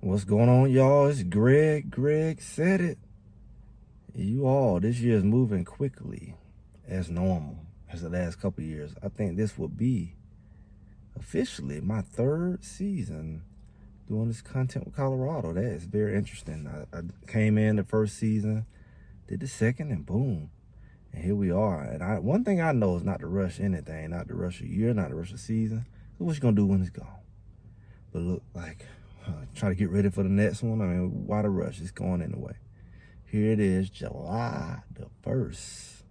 What's going on, y'all? It's Greg. Greg said it. This year is moving quickly as normal as the last couple of years. I think this will be officially my third season doing this content with Colorado. That is very interesting. I came in the first season, did the second, and boom. And here we are. And one thing I know is not to rush anything, not to rush a year, not to rush a season. So what you gonna do when it's gone? But look, try to get ready for the next one. I mean, why the rush? It's going anyway. Here it is, July the 1st,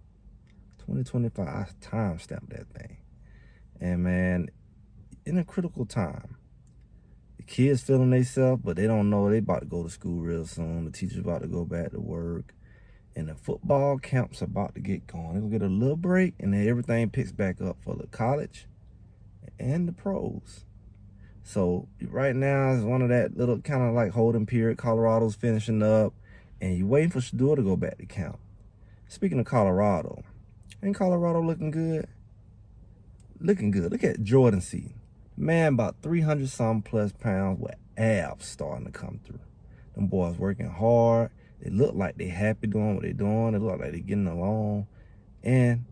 2025. I timestamped that thing. And man, in a critical time, the kids feeling themselves, but they don't know they about to go to school real soon. The teacher's about to go back to work. And the football camp's about to get going. They're going to get a little break, and then everything picks back up for the college and the pros. So right now is one of that little kind of like holding period. Colorado's finishing up, and you're waiting for Shedeur to go back to camp. Speaking of Colorado, ain't Colorado looking good? Looking good. Look at Jordan Seaton. Man, about 300-some plus pounds with abs starting to come through. Them boys working hard. They look like they happy doing what they're doing. They look like they're getting along. And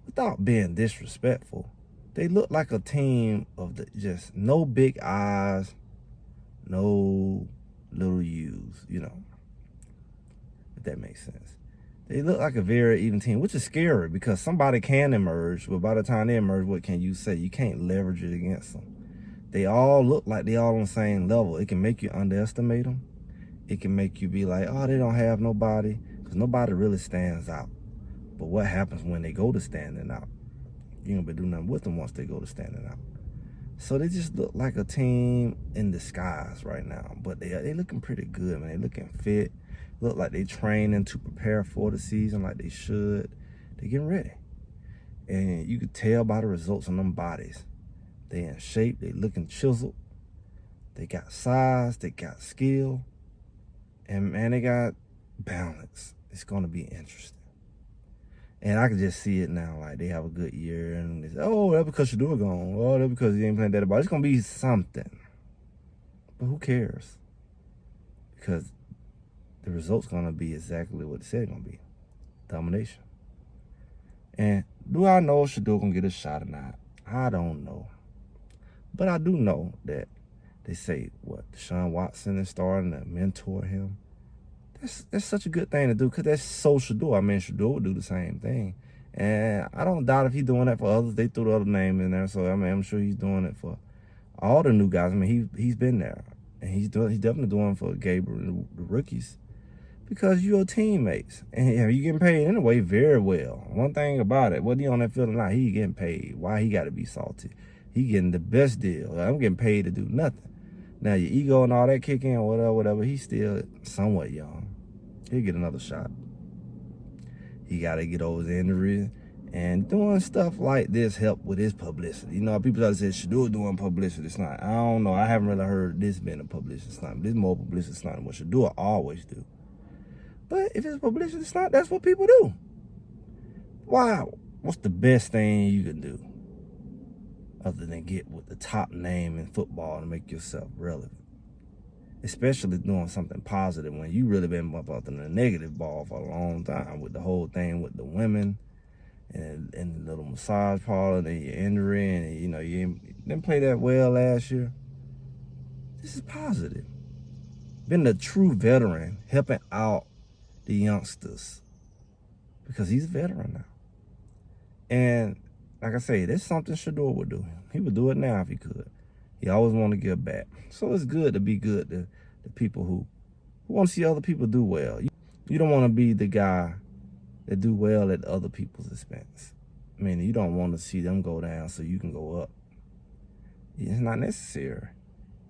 without being disrespectful, they look like a team of just no big eyes, no little U's, if that makes sense. They look like a very even team, which is scary because somebody can emerge, but by the time they emerge, what can you say? You can't leverage it against them. They all look like they all on the same level. It can make you underestimate them. It can make you be like, oh, they don't have nobody, because nobody really stands out. But what happens when they go to standing out? You ain't gonna be doing nothing with them once they go to standing out. So they just look like a team in disguise right now. But they looking pretty good, man. They looking fit. Look like they training to prepare for the season like they should. They getting ready. And you could tell by the results on them bodies. They in shape. They looking chiseled. They got size. They got skill. And, man, they got balance. It's going to be interesting. And I can just see it now, like they have a good year, and they say, oh, that's because Shedeur gone. Oh, that's because he ain't playing that ball. It's going to be something. But who cares? Because the result's going to be exactly what it said it's going to be. Domination. And do I know if Shedeur going to get a shot or not? I don't know. But I do know that they say, Deshaun Watson is starting to mentor him. That's such a good thing to do because that's so Shedeur. I mean, Shedeur would do the same thing. And I don't doubt if he's doing that for others. They threw the other name in there. So, I mean, I'm sure he's doing it for all the new guys. I mean, he's been there. And he's definitely doing it for Gabriel and the rookies because you're teammates. And you're getting paid anyway very well. One thing about it, whether he on that field or not, he getting paid. Why he got to be salty? He getting the best deal. I'm getting paid to do nothing. Now, your ego and all that kick in, whatever, he's still somewhat young. He'll get another shot. He got to get over his injuries. And doing stuff like this help with his publicity. You know, people that say Shedeur doing publicity stunt. I don't know. I haven't really heard this being a publicity stunt. This is more publicity stunt than what Shedeur always do. But if it's publicity stunt, that's what people do. Wow. What's the best thing you can do other than get with the top name in football and make yourself relevant? Especially doing something positive when you really been up in the negative ball for a long time with the whole thing with the women and the little massage parlor and your injury and, you didn't play that well last year. This is positive. Been the true veteran helping out the youngsters because he's a veteran now. And like I say, that's something Shedeur would do. He would do it now if he could. He always want to give back. So it's good to be good to the people who want to see other people do well. You don't want to be the guy that do well at other people's expense. I mean, you don't want to see them go down so you can go up. It's not necessary.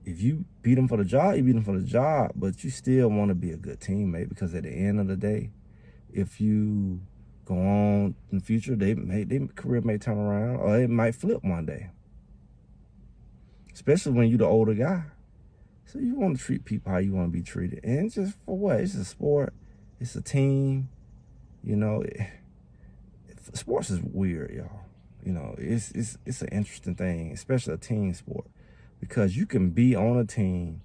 If you beat them for the job, you beat them for the job, but you still want to be a good teammate because at the end of the day, if you go on in the future, their career may turn around or it might flip one day. Especially when you're the older guy. So you want to treat people how you want to be treated. And it's just for what? It's a sport. It's a team. Sports is weird, y'all. It's an interesting thing, especially a team sport. because you can be on a team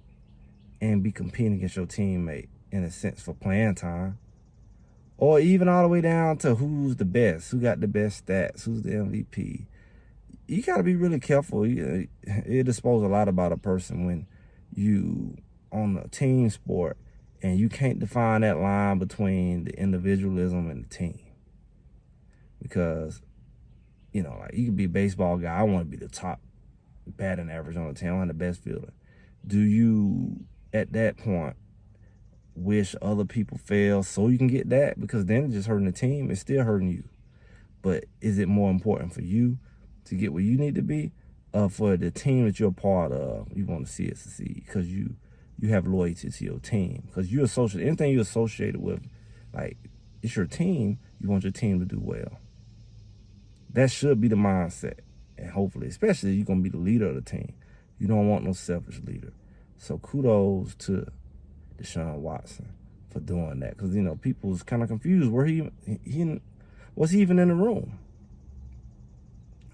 and be competing against your teammate in a sense for playing time, or even all the way down to who's the best, who got the best stats, who's the MVP. You got to be really careful. It exposes a lot about a person when you on a team sport and you can't define that line between the individualism and the team. Because, like you could be a baseball guy. I want to be the top batting average on the team. I want the best fielder. Do you, at that point, wish other people fail so you can get that? Because then it's just hurting the team. It's still hurting you. But is it more important for you to get where you need to be, for the team that you're a part of, you want to see it succeed because you have loyalty to your team? Because you associate anything you associated with, like it's your team. You want your team to do well. That should be the mindset, and hopefully, especially you're gonna be the leader of the team. You don't want no selfish leader. So kudos to Deshaun Watson for doing that, because people was kind of confused where he was he even in the room.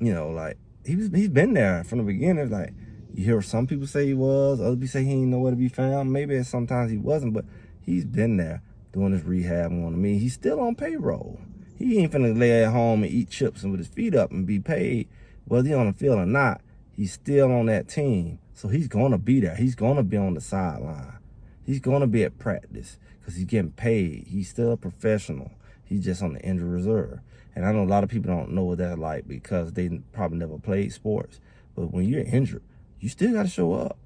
Like he's been there from the beginning. Like you hear some people say he was, other people say he ain't nowhere to be found. Maybe sometimes he wasn't, but he's been there doing his rehab on me. He's still on payroll. He ain't finna lay at home and eat chips and with his feet up and be paid, whether he on the field or not. He's still on that team, so he's gonna be there. He's gonna be on the sideline. He's gonna be at practice because he's getting paid. He's still a professional. He's just on the injury reserve. And I know a lot of people don't know what that's like because they probably never played sports. But when you're injured, you still got to show up.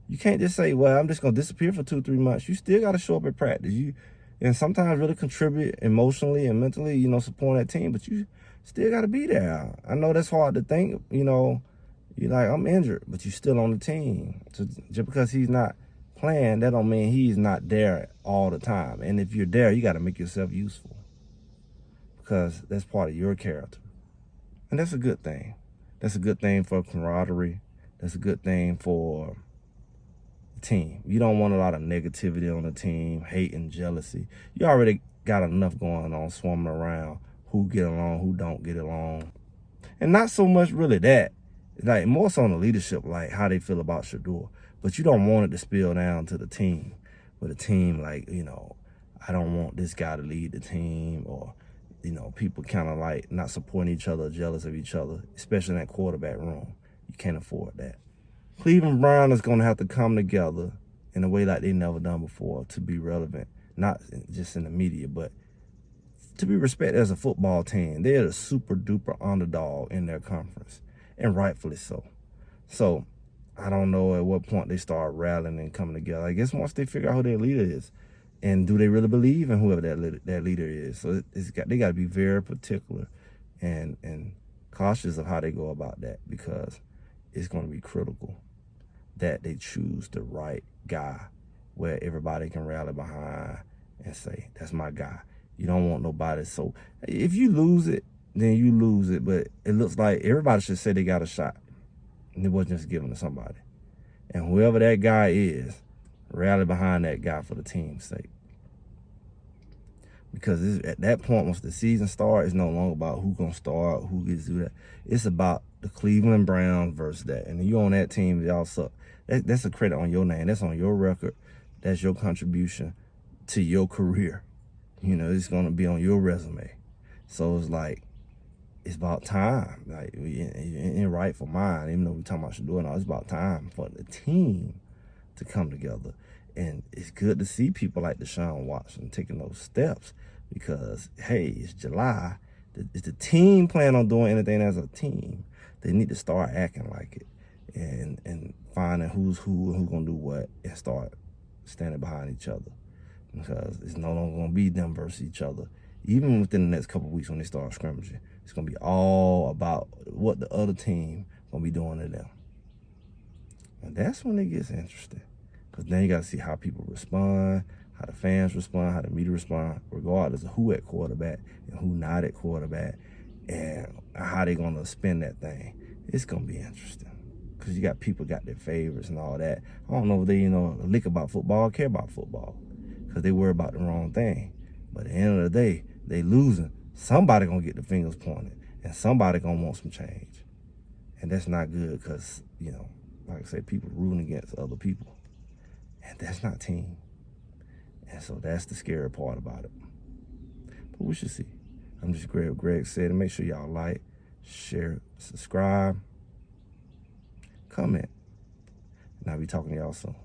You can't just say, well, I'm just going to disappear for 2-3 months. You still got to show up at practice. And sometimes really contribute emotionally and mentally, supporting that team. But you still got to be there. I know that's hard to think, you're like, I'm injured, but you're still on the team. So just because he's not playing, that don't mean he's not there all the time. And if you're there, you got to make yourself useful, because that's part of your character. And that's a good thing. That's a good thing for camaraderie. That's a good thing for the team. You don't want a lot of negativity on the team, hate and jealousy. You already got enough going on, swarming around, who get along, who don't get along. And not so much really that, like more so on the leadership, like how they feel about Shedeur. But you don't want it to spill down to the team, where the team like, I don't want this guy to lead the team, or people kind of like not supporting each other, jealous of each other, especially in that quarterback room. You can't afford that. Cleveland Brown is going to have to come together in a way like they never done before to be relevant, not just in the media, but to be respected as a football team. They're the super duper underdog in their conference, and rightfully so. So I don't know at what point they start rallying and coming together. I guess once they figure out who their leader is, and do they really believe in whoever that leader is? So they got to be very particular and cautious of how they go about that, because it's going to be critical that they choose the right guy where everybody can rally behind and say, that's my guy. You don't want nobody. So if you lose it, then you lose it. But it looks like everybody should say they got a shot, and it wasn't just given to somebody. And whoever that guy is, rally behind that guy for the team's sake. Because at that point, once the season starts, it's no longer about who's going to start, who gets to do that. It's about the Cleveland Browns versus that. And you on that team, y'all suck. That's a credit on your name. That's on your record. That's your contribution to your career. It's going to be on your resume. So it's like, it's about time. Like, in rightful mind, even though we're talking about Shedeur and all, it's about time for the team to come together. And it's good to see people like Deshaun Watson taking those steps, because, hey, it's July. Is the team plan on doing anything as a team? They need to start acting like it and finding who's who and who's going to do what, and start standing behind each other, because it's no longer going to be them versus each other. Even within the next couple of weeks when they start scrimmaging, it's going to be all about what the other team going to be doing to them. And that's when it gets interesting. Because then you got to see how people respond, how the fans respond, how the media respond, regardless of who at quarterback and who not at quarterback, and how they going to spin that thing. It's going to be interesting. Because you got people got their favorites and all that. I don't know if they, lick about football, care about football, because they worry about the wrong thing. But at the end of the day, they losing. Somebody going to get the fingers pointed, and somebody going to want some change. And that's not good, because, like I say, people rooting against other people. And that's not team. And so that's the scary part about it. But we should see. I'm just Greg said, and make sure y'all like, share, subscribe, comment. And I'll be talking to y'all soon.